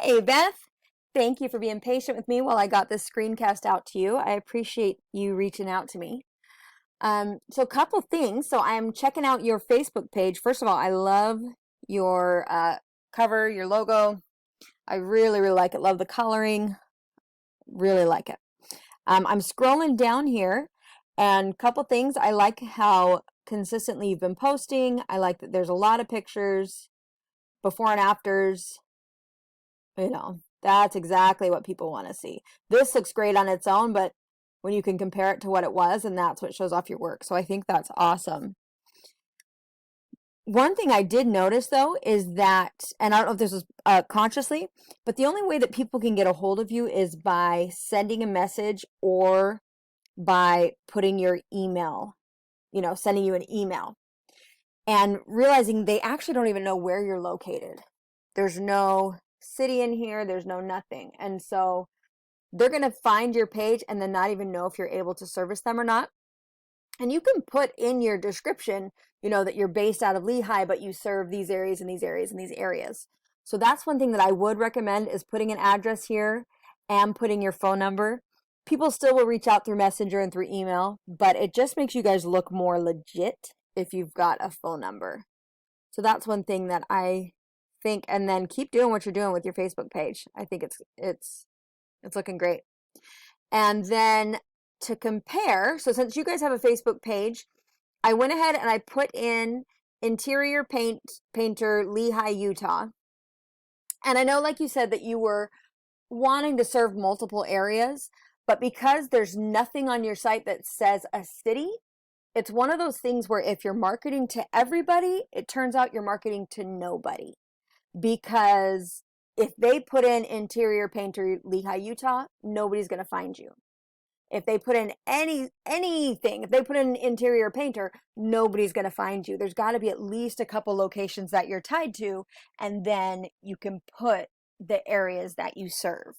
Hey, Beth. Thank you for being patient with me while I got this screencast out to you. I appreciate you reaching out to me. So a couple things. So I'm checking out your Facebook page. First of all, I love your cover, your logo. I really, really like it. Love the coloring. Really like it. I'm scrolling down here, and a couple things. I like how consistently you've been posting. I like that there's a lot of pictures, before and afters. That's exactly what people want to see. This looks great on its own, but when you can compare it to what it was, and that's what shows off your work. So I think that's awesome. One thing I did notice though is that, and I don't know if this was consciously, but the only way that people can get a hold of you is by sending a message or by putting your email, sending you an email, and realizing they actually don't even know where you're located. There's no city in here, there's no nothing. And so they're going to find your page and then not even know if you're able to service them or not. And you can put in your description, that you're based out of Lehi, but you serve these areas and these areas and these areas. So that's one thing that I would recommend, is putting an address here and putting your phone number. People still will reach out through Messenger and through email, but it just makes you guys look more legit if you've got a phone number. So that's one thing that I think, and then keep doing what you're doing with your Facebook page. I think it's looking great. And then to compare, so since you guys have a Facebook page, I went ahead and I put in interior painter Lehi, Utah. And I know, like you said, that you were wanting to serve multiple areas, but because there's nothing on your site that says a city, it's one of those things where if you're marketing to everybody, it turns out you're marketing to nobody. Because if they put in interior painter Lehi, Utah, nobody's going to find you. If they put in anything, if they put in interior painter, nobody's going to find you. There's got to be at least a couple locations that you're tied to, and then you can put the areas that you serve.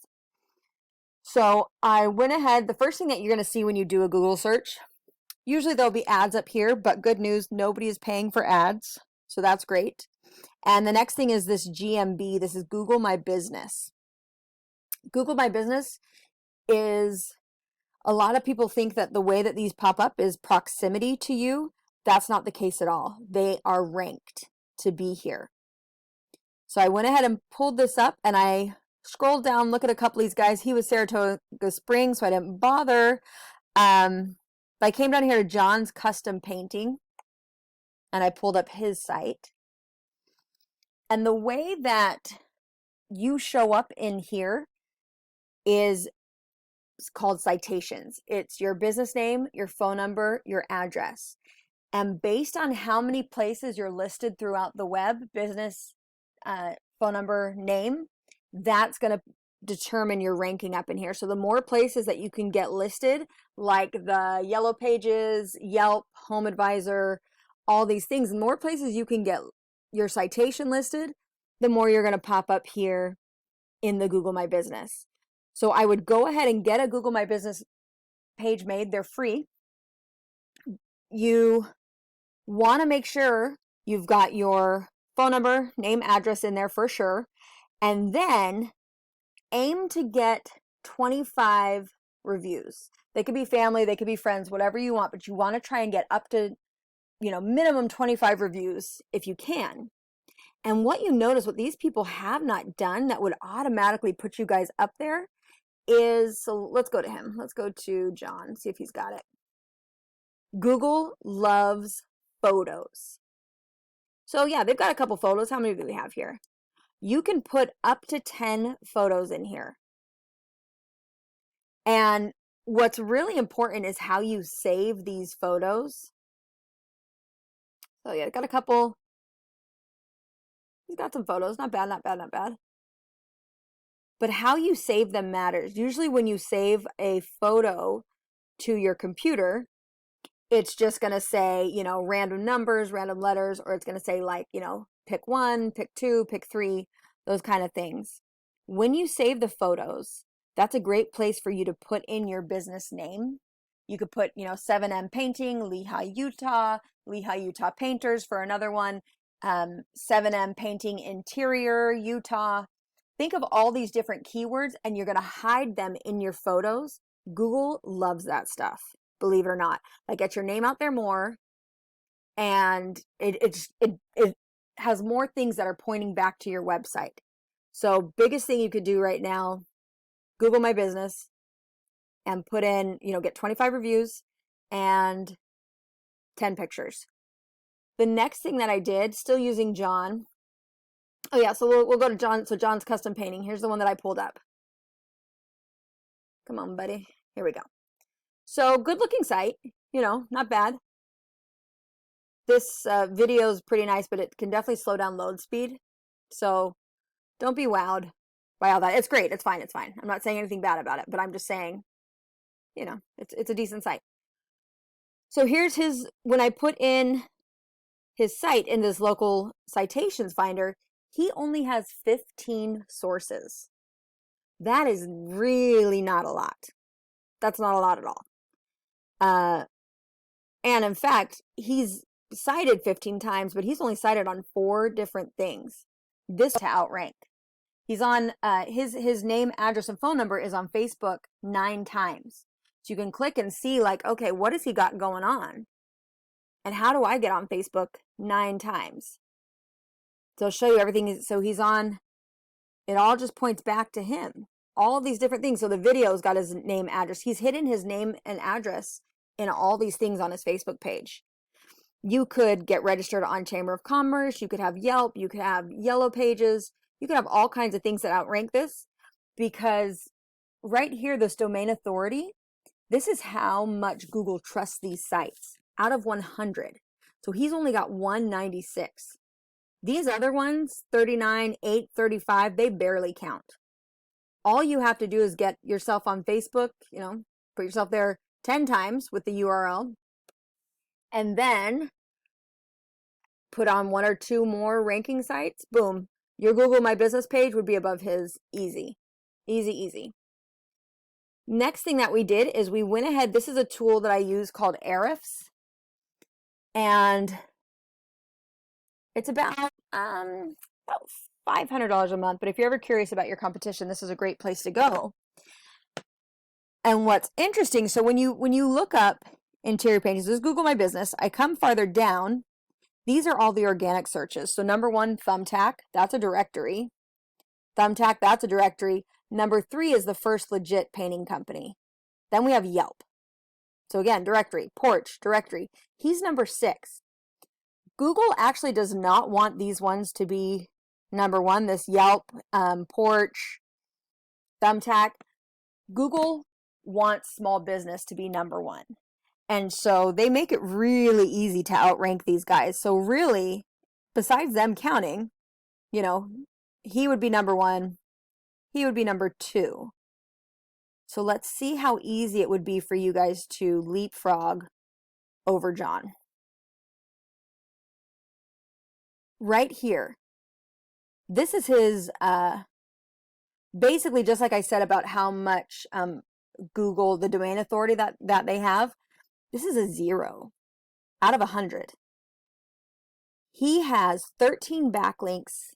So I went ahead. The first thing that you're going to see when you do a Google search, usually there'll be ads up here, but good news, nobody is paying for ads. So that's great. And the next thing is this GMB. This is Google My Business. Google My Business is, a lot of people think that the way that these pop up is proximity to you. That's not the case at all. They are ranked to be here. So I went ahead and pulled this up, and I scrolled down, look at a couple of these guys. He was Saratoga Springs, so I didn't bother. But I came down here to John's Custom Painting, and I pulled up his site. And the way that you show up in here is called citations. It's your business name, your phone number, your address. And based on how many places you're listed throughout the web, business, phone number, name, that's going to determine your ranking up in here. So the more places that you can get listed, like the Yellow Pages, Yelp, Home Advisor, all these things, the more places you can get your citation listed, the more you're going to pop up here in the Google My Business. So I would go ahead and get a Google My Business page made. They're free. You want to make sure you've got your phone number, name, address in there for sure. And then aim to get 25 reviews. They could be family, they could be friends, whatever you want, but you want to try and get up to, minimum 25 reviews if you can. And what you notice, what these people have not done that would automatically put you guys up there is, so let's go to him. Let's go to John, see if he's got it. Google loves photos. So yeah, they've got a couple photos. How many do we have here? You can put up to 10 photos in here. And what's really important is how you save these photos. So yeah, got a couple. He's got some photos. Not bad, not bad, not bad. But how you save them matters. Usually when you save a photo to your computer, it's just going to say, random numbers, random letters, or it's going to say like, pick 1, pick 2, pick 3, those kind of things. When you save the photos, that's a great place for you to put in your business name. You could put, 7M Painting, Lehi, Utah Painters for another one, 7M Painting Interior, Utah. Think of all these different keywords and you're going to hide them in your photos. Google loves that stuff, believe it or not. Like, get your name out there more, and it has more things that are pointing back to your website. So biggest thing you could do right now, Google my business and put in, get 25 reviews and 10 pictures. The next thing that I did, still using John. Oh yeah, so we'll go to John. So John's custom painting. Here's the one that I pulled up. Come on, buddy. Here we go. So good looking site, not bad. This video is pretty nice, but it can definitely slow down load speed. So don't be wowed by all that. It's great. It's fine. It's fine. I'm not saying anything bad about it, but I'm just saying, it's a decent site. So here's when I put in his site in this local citations finder, he only has 15 sources. That is really not a lot. That's not a lot at all. And in fact, he's cited 15 times, but he's only cited on 4 different things. This to outrank. He's on his name, address, and phone number is on Facebook 9 times. So you can click and see, like, okay, what has he got going on? And how do I get on Facebook 9 times? So I'll show you everything. So he's on, it all just points back to him. All of these different things. So the video's got his name, address. He's hidden his name and address in all these things on his Facebook page. You could get registered on Chamber of Commerce. You could have Yelp. You could have Yellow Pages. You could have all kinds of things that outrank this, because right here, this domain authority, this is how much Google trusts these sites out of 100. So he's only got 196. These other ones, 39, 8, 35, they barely count. All you have to do is get yourself on Facebook, put yourself there 10 times with the URL, and then put on 1 or 2 more ranking sites. Boom. Your Google My Business page would be above his. Easy. Easy, easy. Next thing that we did is we went ahead. This is a tool that I use called Ahrefs. And it's about $500 a month. But if you're ever curious about your competition, this is a great place to go. And what's interesting, so when you look up interior paintings, this is Google My Business. I come farther down. These are all the organic searches. So number 1, Thumbtack, that's a directory. Thumbtack, that's a directory. Number 3 is the first legit painting company. Then we have Yelp. So again, directory. Porch, directory. He's number 6. Google actually does not want these ones to be number 1, this Yelp, Porch, Thumbtack. Google wants small business to be number 1. And so they make it really easy to outrank these guys. So really, besides them counting, he would be number 1. He would be number 2. So let's see how easy it would be for you guys to leapfrog over John. Right here. This is his, basically just like I said about how much Google, the domain authority that they have, this is a 0 out of 100. He has 13 backlinks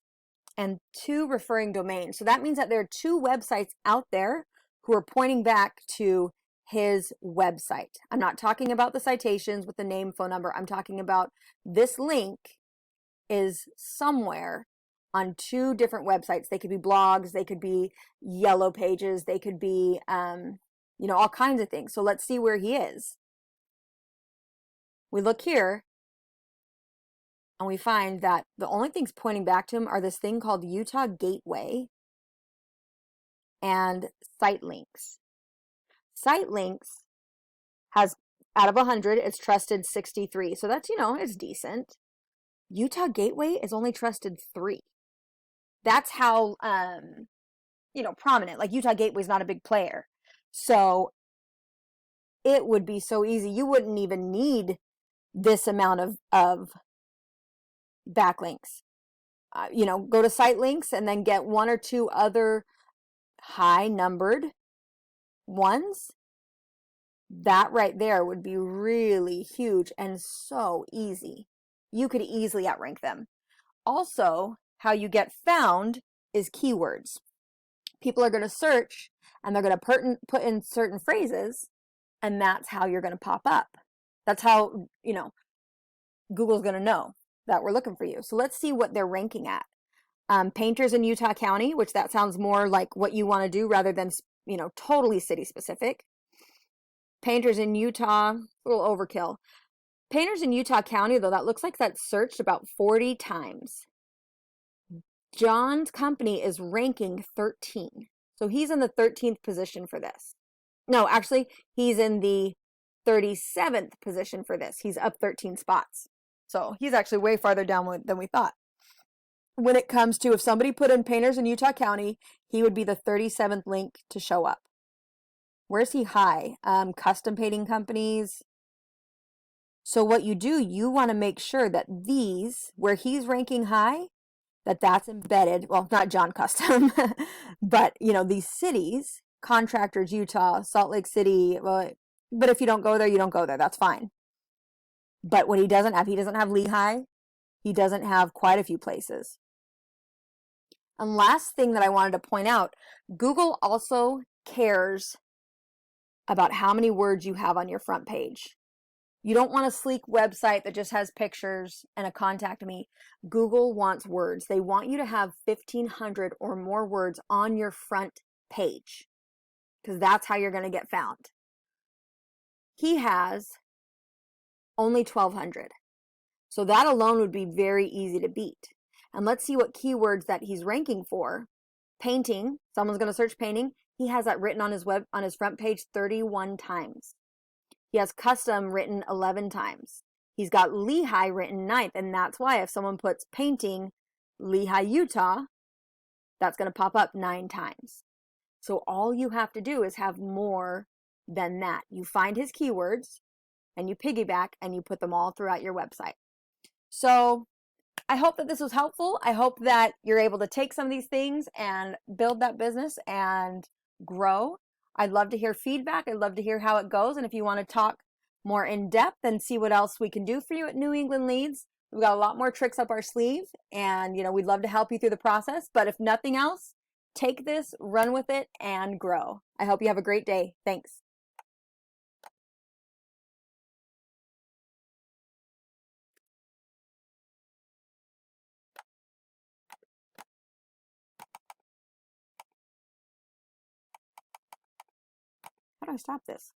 and 2 referring domains. So that means that there are 2 websites out there who are pointing back to his website. I'm not talking about the citations with the name, phone number. I'm talking about this link is somewhere on 2 different websites. They could be blogs, they could be Yellow Pages, they could be, all kinds of things. So let's see where he is. We look here and we find that the only things pointing back to him are this thing called Utah Gateway and Site Links. Site Links has, out of 100, it's trusted 63. So that's, it's decent. Utah Gateway is only trusted 3. That's how, prominent. Like, Utah Gateway is not a big player. So it would be so easy. You wouldn't even need this amount of backlinks. Go to Site Links and then get 1 or 2 other high numbered ones. That right there would be really huge and so easy. You could easily outrank them. Also, how you get found is keywords. People are going to search and they're going to put in certain phrases, and that's how you're going to pop up. That's how, Google's going to know that we're looking for you. So let's see what they're ranking at. Painters in Utah County, which that sounds more like what you want to do rather than, totally city specific. Painters in Utah, a little overkill. Painters in Utah County, though, that looks like that's searched about 40 times. John's company is ranking 13. So he's in the 13th position for this. No, actually, he's in the 37th position for this. He's up 13 spots. So he's actually way farther down than we thought. When it comes to if somebody put in painters in Utah County, he would be the 37th link to show up. Where's he high? Custom painting companies. So what you do, you want to make sure that these, where he's ranking high, that's embedded. Well, not John Custom, but, these cities, contractors, Utah, Salt Lake City. Well, but if you don't go there, you don't go there. That's fine. But what he doesn't have Lehi. He doesn't have quite a few places. And last thing that I wanted to point out, Google also cares about how many words you have on your front page. You don't want a sleek website that just has pictures and a contact me. Google wants words. They want you to have 1,500 or more words on your front page because that's how you're going to get found. He has only 1,200. So that alone would be very easy to beat. And let's see what keywords that he's ranking for. Painting. Someone's going to search painting. He has that written on his front page 31 times. He has custom written 11 times. He's got Lehi written 9th, and that's why if someone puts painting Lehi, Utah, that's going to pop up 9 times. So all you have to do is have more than that. You find his keywords, and you piggyback, and you put them all throughout your website. So I hope that this was helpful. I hope that you're able to take some of these things and build that business and grow. I'd love to hear feedback. I'd love to hear how it goes. And if you want to talk more in depth and see what else we can do for you at New England Leads, we've got a lot more tricks up our sleeve, and we'd love to help you through the process. But if nothing else, take this, run with it, and grow. I hope you have a great day. Thanks. How do I stop this?